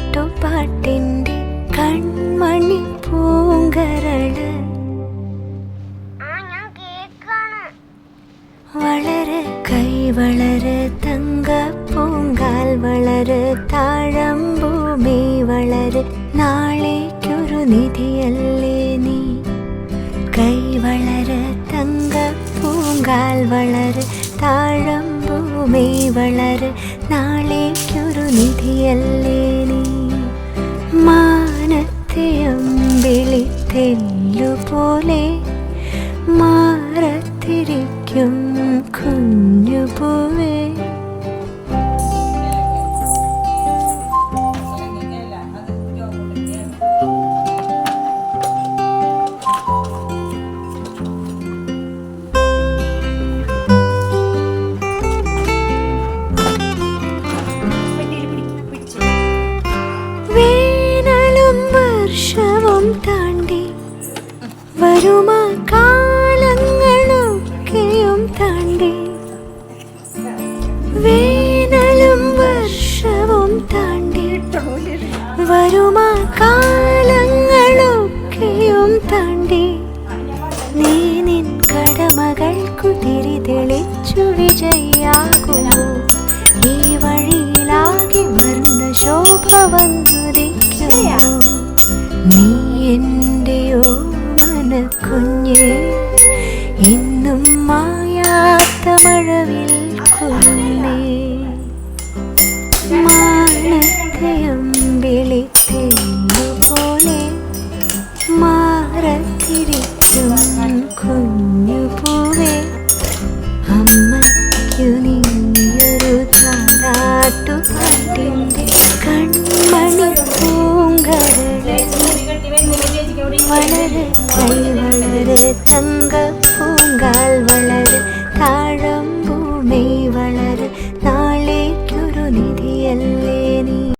താരാട്ടുപാട്ടിൻ്റെ കൺമണി പൂങ്കരള് വളര് കൈ വളര് തങ്ക പൂങ്കാൽ വളര് താഴമ്പൂമി വളര് നാളേക്കൊരു നിധിയല്ലേ നീ കൈ വളര് തങ്ക പൂങ്കാൽ വളര് താഴമ്പൂമി വളര് നാളേക്കൊരു നിധിയല്ലേ നീ മാനത്തെ അമ്പിളിത്തെല്ലുപോലെ മാറത്തിരിക്കും കുഞ്ഞുപൂവേ വേനലും വർഷവും താണ്ടി വരുമാ കാലങ്ങളൊക്കെയും താണ്ടി വേനലും വർഷവും താണ്ടി വരുമാ കാലങ്ങളൊക്കെയും താണ്ടി നീ നിൻ കടമകൾക്കു തിരി തെളിച്ചു വിജയിയാകുമോ ഈ വഴിയിലാകെ വർണ്ണ ശോഭ വന്നുദിക്കുമോ നീ എൻ്റെയോ മനക്കുഞ്ഞേ എന്നും മായാത്ത മഴവിൽ കുഞ്ഞേ മാനത്തെ അമ്പിളിത്തെല്ലുപോലെ മാറത്തിരിക്കും കുഞ്ഞുപൂവേ അമ്മയ്ക്കു നീയൊരു താരാട്ടുപാട്ടിൻ്റെ കൺമണി പൂങ്കരള് വളര് കൈ വളര് തങ്ക പൂങ്കാൽ